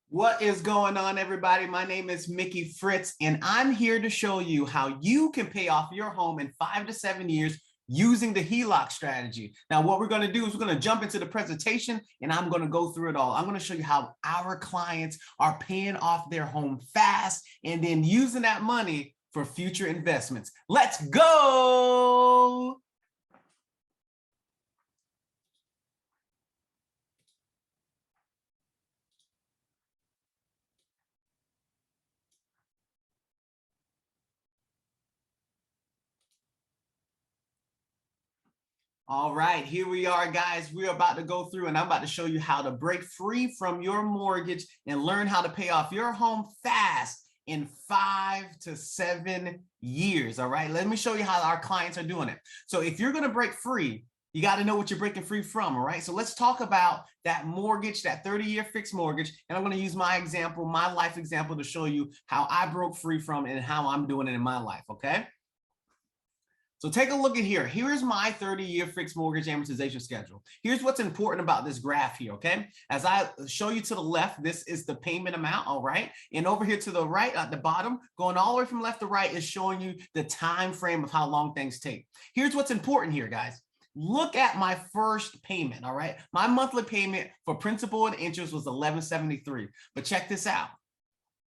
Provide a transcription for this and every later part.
What is going on, everybody? My name is Mickey Fritz, and I'm here to show you how you can pay off your home in 5 to 7 years using the Heloc strategy. Now, what we're going to do is we're going to jump into the presentation, and I'm going to go through it all. I'm going to show you how our clients are paying off their home fast and then using that money for future investments. Let's go! All right, here we are, guys. We're about to go through and I'm about to show you how to break free from your mortgage and learn how to pay off your home fast in 5 to 7 years. All right, let me show you how our clients are doing it. So if you're going to break free, you got to know what you're breaking free from. All right, so let's talk about that mortgage, that 30-year fixed mortgage. And I'm going to use my example, my life example, to show you how I broke free from it and how I'm doing it in my life. Okay. So take a look at here. Here's my 30-year fixed mortgage amortization schedule. Here's what's important about this graph here, okay? As I show you to the left, this is the payment amount, all right? And over here to the right, at the bottom, going all the way from left to right, is showing you the time frame of how long things take. Here's what's important here, guys. Look at my first payment, all right? My monthly payment for principal and interest was $11.73. But check this out.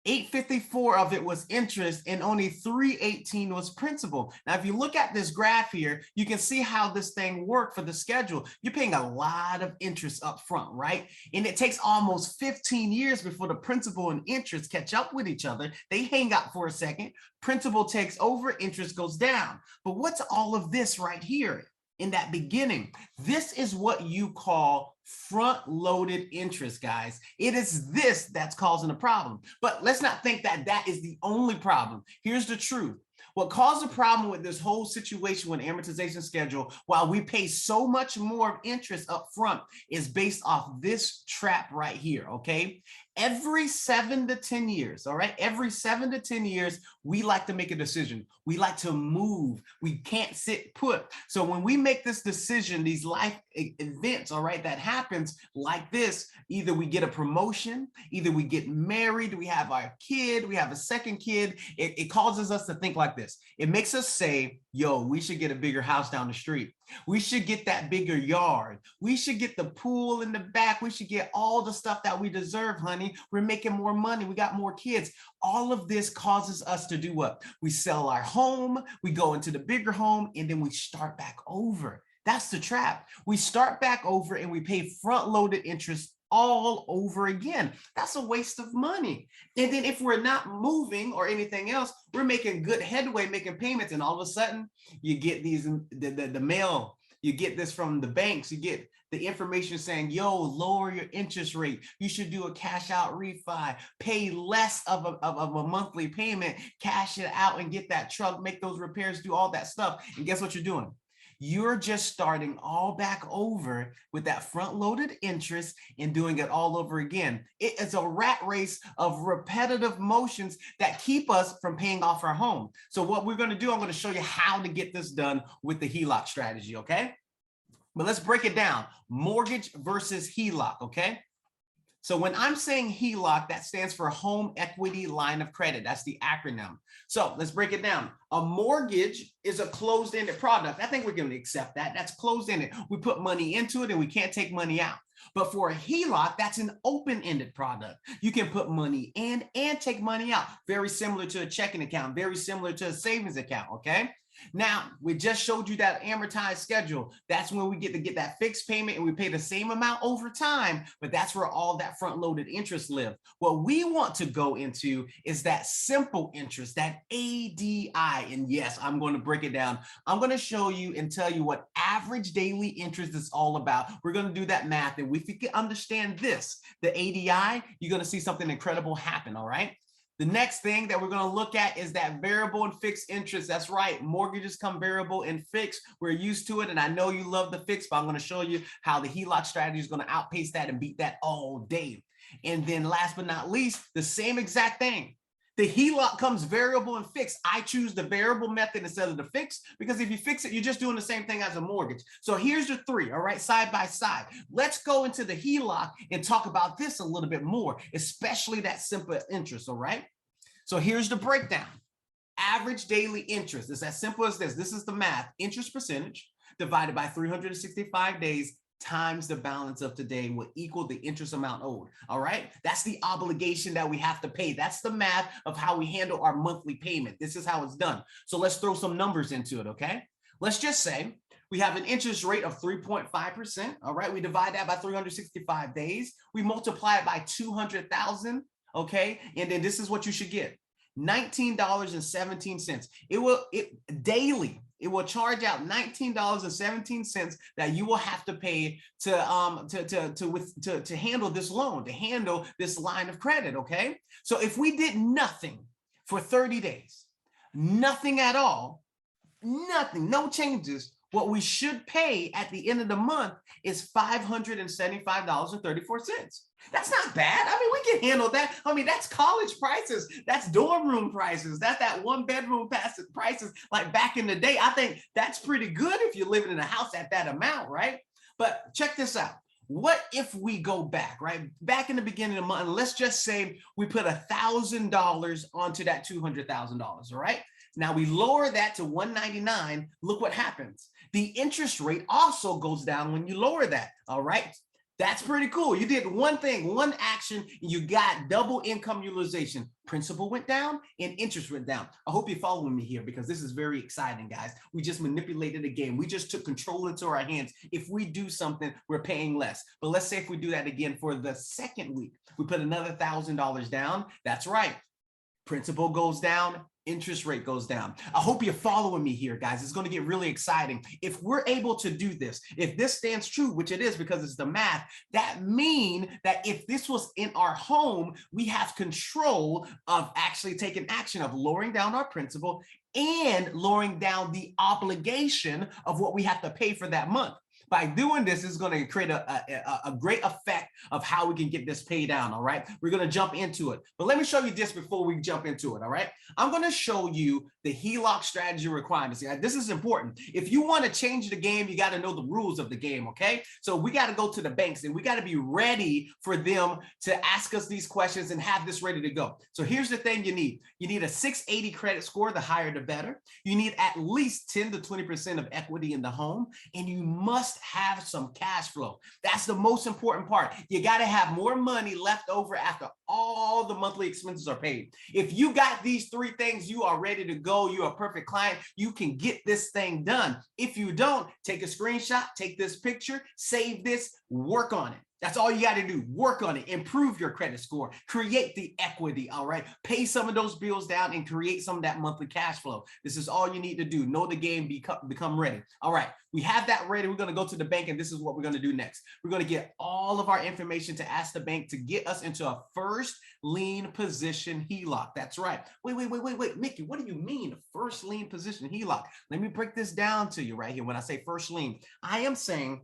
$854 of it was interest and only $318 was principal. Now, if you look at this graph here, you can see how this thing worked for the schedule. You're paying a lot of interest up front, right? And it takes almost 15 years before the principal and interest catch up with each other. They hang out for a second. Principal takes over, interest goes down. But what's all of this right here? In that beginning, this is what you call front-loaded interest, guys. It is this that's causing the problem. But let's not think that that is the only problem. Here's the truth. What caused the problem with this whole situation with amortization schedule, while we pay so much more interest up front, is based off this trap right here, okay? Every 7 to 10 years, all right? Every 7 to 10 years, we like to make a decision. We like to move. We can't sit put. So when we make this decision, these life events, all right, that happens like this, either we get a promotion, either we get married, we have our kid, we have a second kid, it causes us to think like this. It makes us say, yo, we should get a bigger house down the street. We should get that bigger yard. We should get the pool in the back. We should get all the stuff that we deserve, honey. We're making more money. We got more kids. All of this causes us to do what? We sell our home, we go into the bigger home, and then we start back over. That's the trap. We start back over and we pay front-loaded interest all over again. That's a waste of money. And then if we're not moving or anything else, we're making good headway, making payments, and all of a sudden you get these the mail. You get this from the banks. You get the information saying, yo, lower your interest rate. You should do a cash out refi, pay less of a monthly payment, cash it out and get that truck, make those repairs, do all that stuff. And guess what you're doing? You're just starting all back over with that front-loaded interest and doing it all over again. It is a rat race of repetitive motions that keep us from paying off our home. So what we're going to do, I'm going to show you how to get this done with the Heloc strategy, okay? But let's break it down. Mortgage versus Heloc, okay? So when I'm saying Heloc, that stands for Home Equity Line of Credit. That's the acronym. So let's break it down. A mortgage is a closed-ended product. I think we can accept that. That's closed-ended. We put money into it and we can't take money out. But for a Heloc, that's an open-ended product. You can put money in and take money out. Very similar to a checking account, very similar to a savings account, okay? Now, we just showed you that amortized schedule. That's when we get to get that fixed payment and we pay the same amount over time, but that's where all that front-loaded interest live. What we want to go into is that simple interest, that ADI. And yes, I'm going to break it down. I'm going to show you and tell you what average daily interest is all about. We're going to do that math. And if you can understand this, the ADI, you're going to see something incredible happen, all right? The next thing that we're going to look at is that variable and fixed interest. That's right. Mortgages come variable and fixed. We're used to it. And I know you love the fixed, but I'm going to show you how the Heloc strategy is going to outpace that and beat that all day. And then last but not least, the same exact thing. The HELOC comes variable and fixed. I choose the variable method instead of the fixed because if you fix it, you're just doing the same thing as a mortgage. So here's the three, all right, side by side. Let's go into the HELOC and talk about this a little bit more, especially that simple interest, all right? So here's the breakdown. Average daily interest is as simple as this. This is the math. Interest percentage divided by 365 days times the balance of today will equal the interest amount owed. All right. That's the obligation that we have to pay. That's the math of how we handle our monthly payment. This is how it's done. So let's throw some numbers into it. Okay. Let's just say we have an interest rate of 3.5%. All right. We divide that by 365 days. We multiply it by 200,000. Okay. And then this is what you should get. $19.17. Daily. It will charge out $19.17 that you will have to pay to handle this loan, to handle this line of credit. Okay. So if we did nothing for 30 days, nothing at all, nothing, no changes, what we should pay at the end of the month is $575.34. That's not bad. I mean, we can handle that. I mean, that's college prices. That's dorm room prices. That's that one bedroom prices like back in the day. I think that's pretty good if you're living in a house at that amount, right? But check this out. What if we go back, right? Back in the beginning of the month, let's just say we put $1,000 onto that $200,000, all right? Now we lower that to $199. Look what happens. The interest rate also goes down when you lower that, all right? That's pretty cool. You did one thing, one action, and you got double income utilization. Principal went down and interest went down. I hope you're following me here because this is very exciting, guys. We just manipulated the game. We just took control into our hands. If we do something, we're paying less. But let's say if we do that again for the second week, we put another $1,000 down. That's right. Principal goes down, interest rate goes down. I hope you're following me here, guys. It's going to get really exciting. If we're able to do this, if this stands true, which it is because it's the math, that means that if this was in our home, we have control of actually taking action of lowering down our principal and lowering down the obligation of what we have to pay for that month. By doing this, it's going to create a great effect of how we can get this paid down, all right? We're going to jump into it. But let me show you this before we jump into it, all right? I'm going to show you the Heloc strategy requirements. This is important. If you want to change the game, you got to know the rules of the game, okay? So we got to go to the banks and we got to be ready for them to ask us these questions and have this ready to go. So here's the thing you need. You need a 680 credit score, the higher the better. You need at least 10 to 20% of equity in the home, and you must have some cash flow. That's the most important part. You got to have more money left over after all the monthly expenses are paid. If you got these three things, you are ready to go. You're a perfect client. You can get this thing done. If you don't, take a screenshot, take this picture, save this, work on it. That's all you got to do. Work on it. Improve your credit score. Create the equity, all right? Pay some of those bills down and create some of that monthly cash flow. This is all you need to do. Know the game, become ready. All right, we have that ready. We're going to go to the bank, and this is what we're going to do next. We're going to get all of our information to ask the bank to get us into a first lien position HELOC. That's right. Wait, Mickey, what do you mean first lien position HELOC? Let me break this down to you right here. When I say first lien, I am saying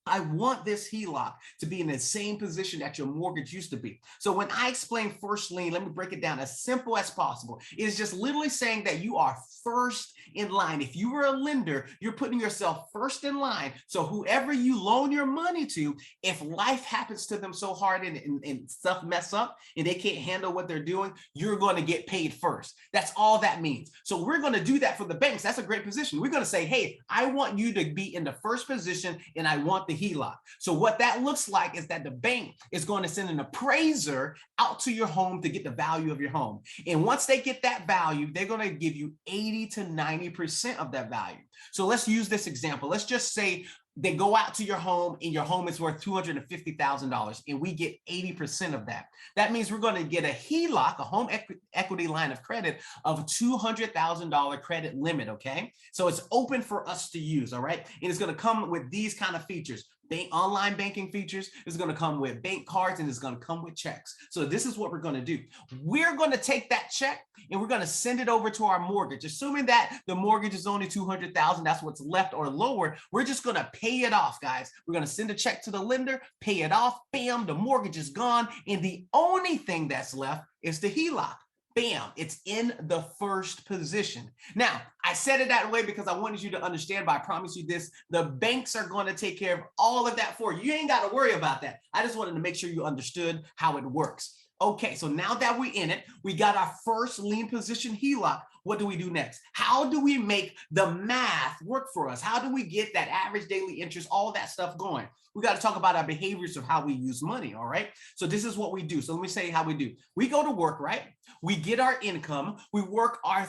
I want this HELOC to be in the same position that your mortgage used to be. So when I explain first lien, let me break it down as simple as possible. It's just literally saying that you are first in line. If you were a lender, you're putting yourself first in line. So whoever you loan your money to, if life happens to them so hard and stuff mess up and they can't handle what they're doing, you're going to get paid first. That's all that means. So we're going to do that for the banks. That's a great position. We're going to say, hey, I want you to be in the first position and I want the HELOC. So what that looks like is that the bank is going to send an appraiser out to your home to get the value of your home. And once they get that value, they're going to give you 80 to 90% of that value. So let's use this example. Let's just say they go out to your home and your home is worth $250,000 and we get 80% of that. That means we're going to get a HELOC, a home equity line of credit of $200,000 credit limit, okay? So it's open for us to use, all right? And it's going to come with these kind of features. Online banking features. Is going to come with bank cards and it's going to come with checks. So this is what we're going to do. We're going to take that check and we're going to send it over to our mortgage. Assuming that the mortgage is only $200,000, that's what's left or lower. We're just going to pay it off, guys. We're going to send a check to the lender, pay it off. Bam, the mortgage is gone. And the only thing that's left is the HELOC. bam, it's in the first position. Now, I said it that way because I wanted you to understand, but I promise you this, the banks are going to take care of all of that for you. You ain't got to worry about that. I just wanted to make sure you understood how it works. Okay, so now that we're in it, we got our first lean position HELOC. What do we do next? How do we make the math work for us? How do we get that average daily interest, all that stuff going? We got to talk about our behaviors of how we use money, all right? So this is what we do. So let me say how we do. We go to work, right? We get our income. We work our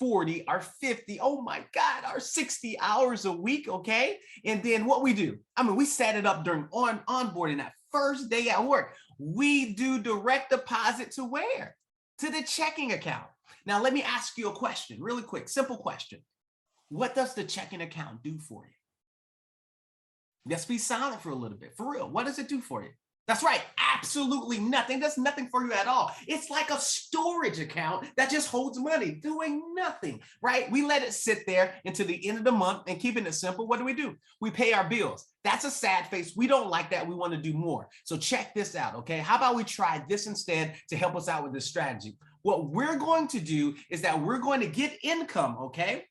40, our 50, oh my God, our 60 hours a week, okay? And then what we do, I mean, we set it up during onboarding, that first day at work. We do direct deposit to where? To the checking account. Now, let me ask you a question, really quick, simple question. What does the checking account do for you? Let's be silent for a little bit. For real, what does it do for you? That's right, absolutely nothing. That's nothing for you at all. It's like a storage account that just holds money, doing nothing, right? We let it sit there until the end of the month, and keeping it simple, what do? We pay our bills. That's a sad face. We don't like that. We want to do more. So check this out, okay? How about we try this instead to help us out with this strategy? What we're going to do is that we're going to get income, okay?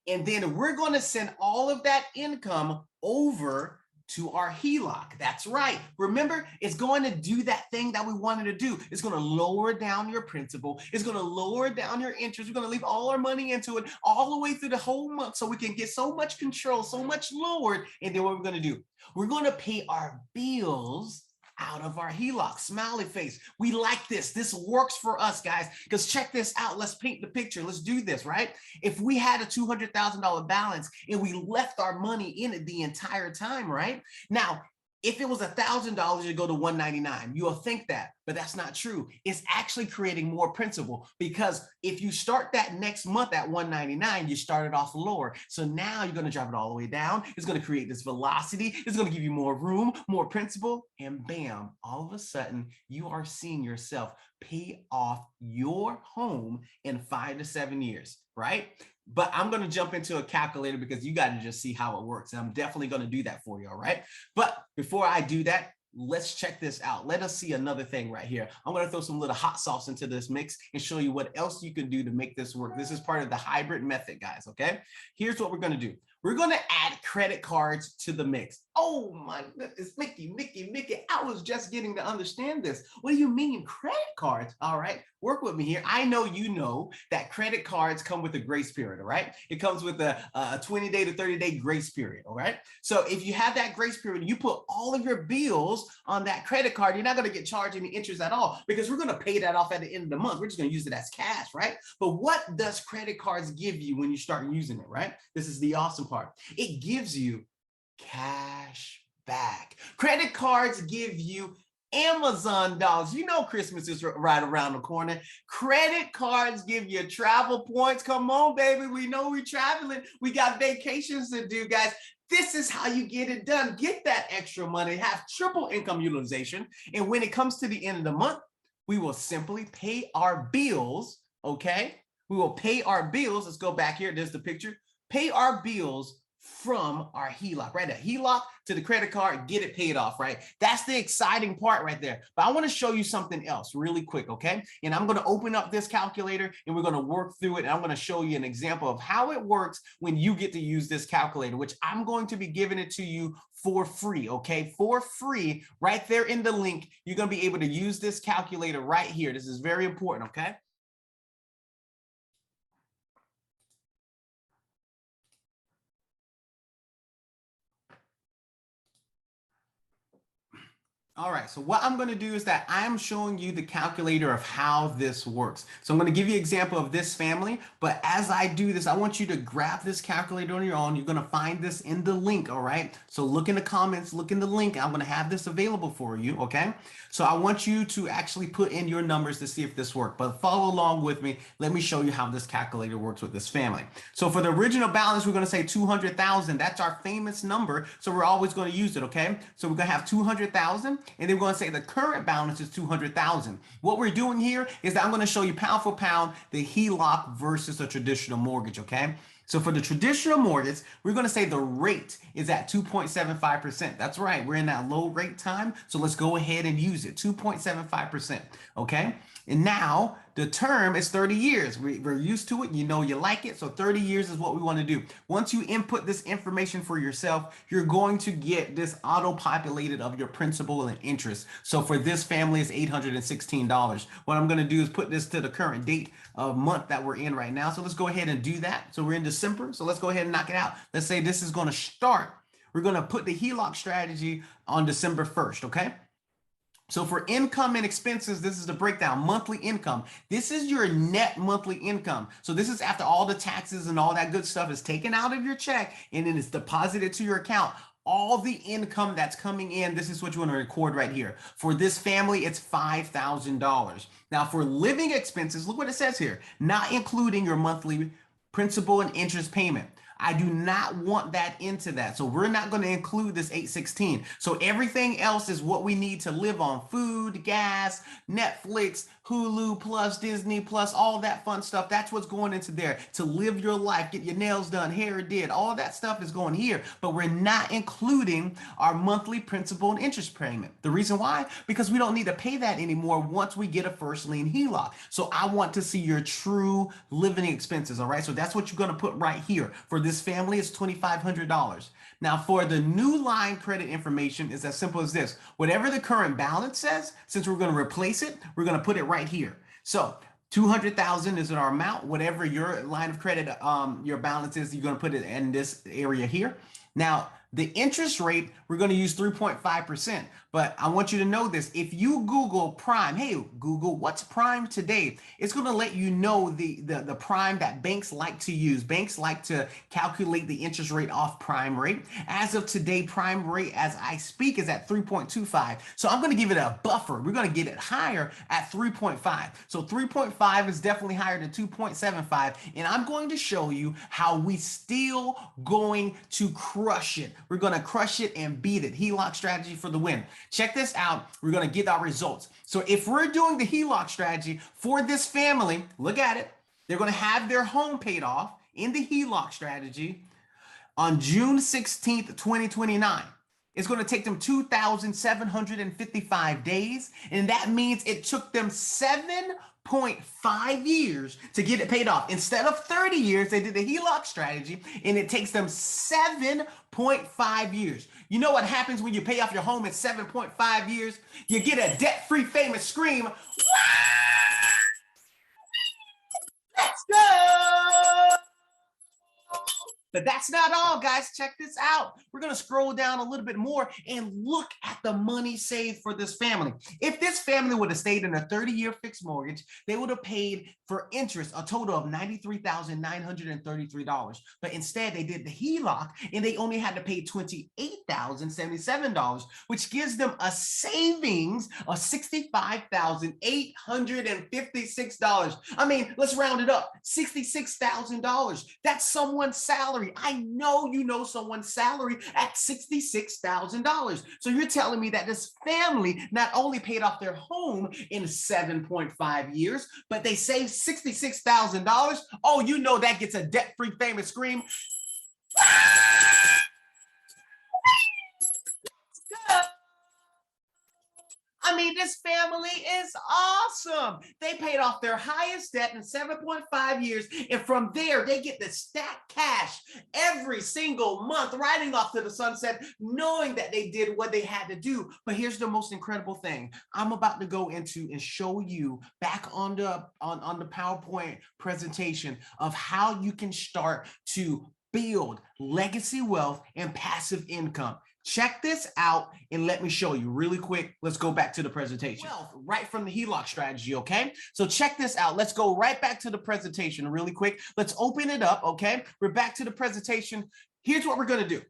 And then we're going to send all of that income over to our HELOC. That's right. Remember, it's going to do that thing that we wanted to do. It's going to lower down your principal. It's going to lower down your interest. We're going to leave all our money into it all the way through the whole month so we can get so much control, so much lowered. And then what we're going to do, we're going to pay our bills out of our HELOC. Smiley face. We like this. This works for us, guys, because check this out. Let's paint the picture. Let's do this, right? If we had a $200,000 balance and we left our money in it the entire time, right? Now, if it was $1,000, you go to $199. You'll think that, but that's not true. It's actually creating more principal, because if you start that next month at $199, you started off lower. So now you're going to drop it all the way down. It's going to create this velocity. It's going to give you more room, more principal, and bam, all of a sudden you are seeing yourself pay off your home in 5 to 7 years, right? But I'm going to jump into a calculator because you got to just see how it works. And I'm definitely going to do that for you. All right. But before I do that, let's check this out. Let us see another thing right here. I'm going to throw some little hot sauce into this mix and show you what else you can do to make this work. This is part of the hybrid method, guys. Okay. Here's what we're going to do. We're going to add credit cards to the mix. Oh my goodness, Mickey, I was just getting to understand this. What do you mean credit cards? All right, work with me here. I know you know that credit cards come with a grace period, all right? It comes with a 20-day to 30-day grace period, all right? So if you have that grace period, you put all of your bills on that credit card, you're not gonna get charged any interest at all, because we're gonna pay that off at the end of the month. We're just gonna use it as cash, right? But what does credit cards give you when you start using it, right? This is the awesome part. It gives you cash back. Credit cards give you Amazon dollars. You know Christmas is right around the corner. Credit cards give you travel points. Come on, baby. We know we're traveling. We got vacations to do, guys. This is how you get it done. Get that extra money, have triple income utilization. And when it comes to the end of the month, we will simply pay our bills, okay? We will pay our bills. Let's go back here. There's the picture. Pay our bills from our HELOC, right? A HELOC to the credit card, get it paid off, right? That's the exciting part right there. But I want to show you something else really quick, okay? And I'm going to open up this calculator and we're going to work through it. And I'm going to show you an example of how it works when you get to use this calculator, which I'm going to be giving it to you for free, okay? For free, right there in the link. You're going to be able to use this calculator right here. This is very important, okay? All right, so what I'm going to do is that I'm showing you the calculator of how this works. So I'm going to give you an example of this family, but as I do this, I want you to grab this calculator on your own. You're going to find this in the link, all right? So look in the comments, look in the link. I'm going to have this available for you, okay? So I want you to actually put in your numbers to see if this works, but follow along with me. Let me show you how this calculator works with this family. So for the original balance, we're going to say 200,000. That's our famous number, so we're always going to use it, okay? So we're going to have 200,000. And then we're going to say the current balance is 200,000. What we're doing here is that I'm going to show you pound for pound the HELOC versus a traditional mortgage, okay? So for the traditional mortgage, we're going to say the rate is at 2.75%. That's right. We're in that low rate time. So let's go ahead and use it. 2.75%. Okay. And now the term is 30 years. We're used to it. You know, you like it. So 30 years is what we want to do. Once you input this information for yourself, you're going to get this auto-populated of your principal and interest. So for this family, it's $816. What I'm going to do is put this to the current date of month that we're in right now. So let's go ahead and do that. So we're in December. So let's go ahead and knock it out. Let's say this is going to start. We're going to put the Heloc strategy on December 1st. Okay. So for income and expenses, this is the breakdown. Monthly income. This is your net monthly income. So this is after all the taxes and all that good stuff is taken out of your check and then it's deposited to your account. All the income that's coming in, this is what you want to record right here. For this family, it's $5,000. Now for living expenses, look what it says here. Not including your monthly principal and interest payment. I do not want that into that. So we're not going to include this 816. So everything else is what we need to live on. Food, gas, Netflix, Hulu plus, Disney plus, all that fun stuff. That's what's going into there to live your life, get your nails done, hair did. All that stuff is going here, but we're not including our monthly principal and interest payment. The reason why? Because we don't need to pay that anymore once we get a first lien HELOC. So I want to see your true living expenses. All right. So that's what you're going to put right here. For this family, it's $2,500. Now for the new line credit information, is as simple as this. Whatever the current balance says, since we're going to replace it, we're going to put it right here. So 200,000 is our amount. Whatever your line of credit, your balance is, you're going to put it in this area here. Now, the interest rate, we're going to use 3.5%. But I want you to know this. If you Google prime, hey, Google, what's prime today? It's going to let you know the prime that banks like to use. Banks like to calculate the interest rate off prime rate. As of today, prime rate as I speak is at 3.25. So I'm going to give it a buffer. We're going to get it higher at 3.5. So 3.5 is definitely higher than 2.75. And I'm going to show you how we still going to crush it. We're going to crush it and beat it. Heloc strategy for the win. Check this out. We're going to get our results. So if we're doing the Heloc strategy for this family, look at it. They're going to have their home paid off in the Heloc strategy on June 16th, 2029. It's going to take them 2,755 days. And that means it took them 7.5 years to get it paid off. Instead of 30 years, they did the Heloc strategy, and it takes them 7.5 years. You know what happens when you pay off your home in 7.5 years? You get a debt-free famous scream. Let's go! But that's not all, guys. Check this out. We're going to scroll down a little bit more and look at the money saved for this family. If this family would have stayed in a 30-year fixed mortgage, they would have paid for interest a total of $93,933. But instead, they did the HELOC and they only had to pay $28,077, which gives them a savings of $65,856. I mean, let's round it up. $66,000. That's someone's salary. I know you know someone's salary at $66,000. So you're telling me that this family not only paid off their home in 7.5 years, but they saved $66,000. Oh, you know that gets a debt-free famous scream. I mean, this family is awesome. They paid off their highest debt in 7.5 years. And from there, they get the stacked cash every single month, riding off to the sunset, knowing that they did what they had to do. But here's the most incredible thing. I'm about to go into and show you back on the PowerPoint presentation of how you can start to build legacy wealth and passive income. Check this out and let me show you really quick. Let's go back to the presentation. Wealth right from the Heloc strategy, okay? So check this out. Let's go right back to the presentation really quick. Let's open it up, okay? We're back to the presentation. Here's what we're going to do.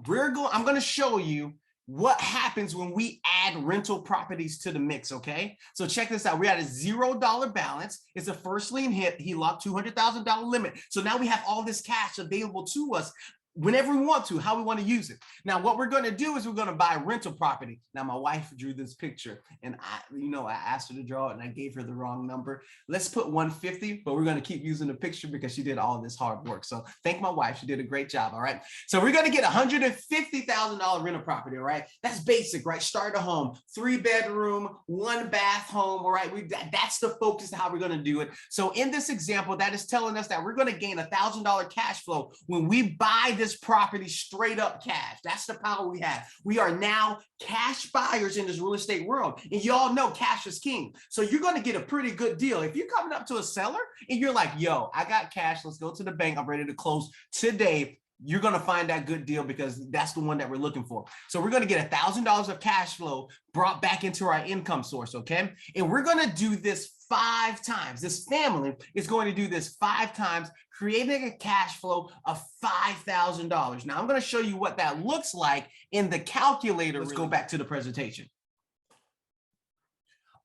I'm going to show you what happens when we add rental properties to the mix, okay? So check this out. We're at a $0 balance. It's a first lien HELOC, $200,000 limit. So now we have all this cash available to us. whenever we want to, how we want to use it. Now, what we're going to do is we're going to buy rental property. Now, my wife drew this picture and I asked her to draw it and I gave her the wrong number. Let's put 150, but we're going to keep using the picture because she did all this hard work. So thank my wife. She did a great job. All right. So we're going to get $150,000 rental property. All right. That's basic, right? Start a home, 3-bedroom, 1-bath home. All right. That's the focus of how we're going to do it. So in this example, that is telling us that we're going to gain $1,000 cash flow when we buy this property straight up cash. That's the power we have. We are now cash buyers in this real estate world. And y'all know cash is king. So you're going to get a pretty good deal. If you're coming up to a seller and you're like, yo, I got cash. Let's go to the bank. I'm ready to close today. You're going to find that good deal because that's the one that we're looking for. So we're going to get $1,000 of cash flow brought back into our income source. Okay. And we're going to do this 5 times. This family is going to do this 5 times, creating a cash flow of $5,000. Now I'm going to show you what that looks like in the calculator. Let's go back to the presentation.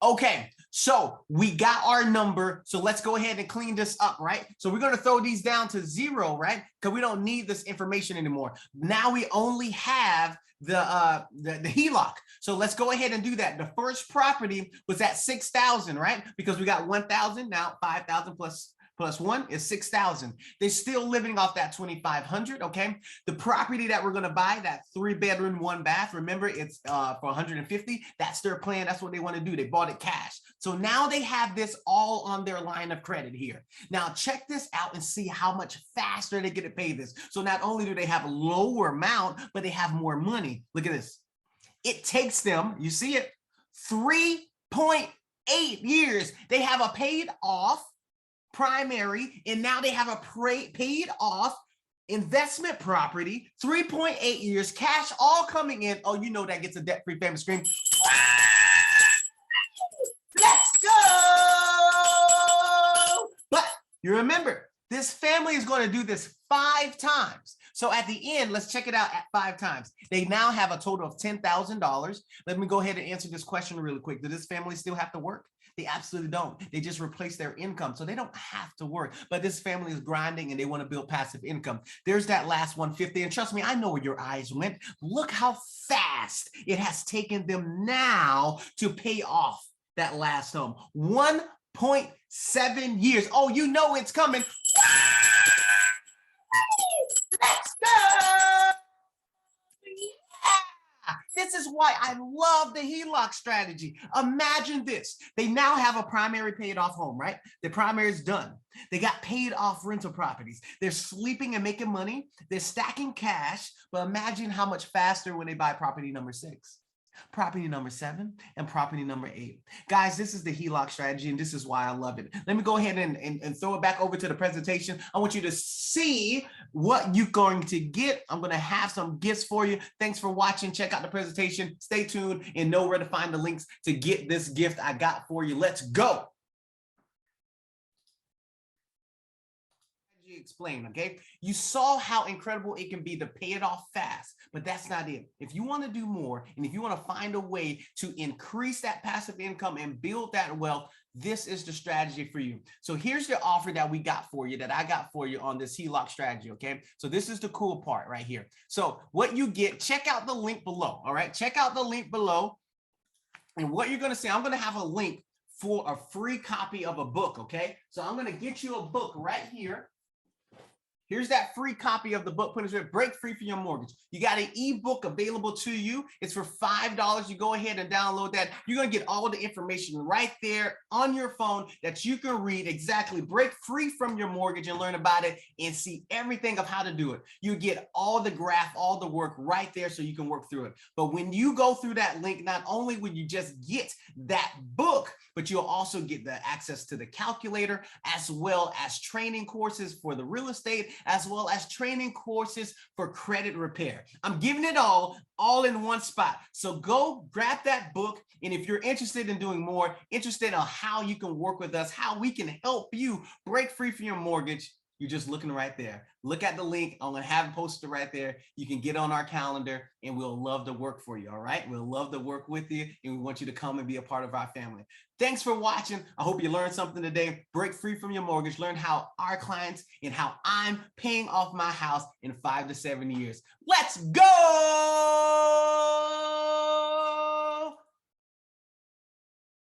Okay, so we got our number. So let's go ahead and clean this up, right? So we're going to throw these down to 0, right? Because we don't need this information anymore. Now we only have the HELOC. So let's go ahead and do that. The first property was at 6,000, right? Because we got 1,000, now 5,000 plus 1 is 6,000. They're still living off that 2,500. Okay. The property that we're going to buy, that 3-bedroom, 1-bath, remember it's for 150. That's their plan. That's what they want to do. They bought it cash. So now they have this all on their line of credit here. Now check this out and see how much faster they get to pay this. So not only do they have a lower amount, but they have more money. Look at this. It takes them, you see it, 3.8 years. They have a paid off primary, and now they have a paid off investment property, 3.8 years, cash all coming in. Oh, you know that gets a debt-free family scream. Let's go! But you remember, this family is going to do this 5 times. So at the end, let's check it out at 5 times. They now have a total of $10,000. Let me go ahead and answer this question really quick. Does this family still have to work? They absolutely don't. They just replace their income. So they don't have to work. But this family is grinding and they want to build passive income. There's that last 150. And trust me, I know where your eyes went. Look how fast it has taken them now to pay off that last home. 1.7 years. Oh, you know it's coming. Let's go! This is why I love the Heloc strategy. Imagine this. They now have a primary paid off home, right? The primary is done. They got paid off rental properties. They're sleeping and making money. They're stacking cash. But imagine how much faster when they buy property number 6. Property number 7 and property number 8. Guys, this is the Heloc strategy, and this is why I love it. Let me go ahead and throw it back over to the presentation. I want you to see what you're going to get. I'm going to have some gifts for you. Thanks for watching. Check out the presentation. Stay tuned and know where to find the links to get this gift I got for you. Let's go. Explain, okay? You saw how incredible it can be to pay it off fast, but that's not it. If you want to do more, and if you want to find a way to increase that passive income and build that wealth, this is the strategy for you. So here's the offer that we got for you, that I got for you on this Heloc strategy, okay? So this is the cool part right here. So what you get, check out the link below, all right? Check out the link below, and what you're going to see, I'm going to have a link for a free copy of a book, okay? So I'm going to get you a book right here. Here's that free copy of the book, Put It Break Free for Your Mortgage. You got an ebook available to you. It's for $5. You go ahead and download that. You're going to get all the information right there on your phone that you can read exactly, break free from your mortgage and learn about it and see everything of how to do it. You get all the graph, all the work right there so you can work through it. But when you go through that link, not only will you just get that book, but you'll also get the access to the calculator, as well as training courses for the real estate, as well as training courses for credit repair. I'm giving it all in one spot. So go grab that book. And if you're interested in doing more, interested in how you can work with us, how we can help you break free from your mortgage, You're just looking right there. Look at the link. I'm going to have it posted right there. You can get on our calendar and we'll love to work for you. All right. We'll love to work with you and we want you to come and be a part of our family. Thanks for watching. I hope you learned something today. Break free from your mortgage. Learn how our clients and how I'm paying off my house in 5 to 7 years. Let's go.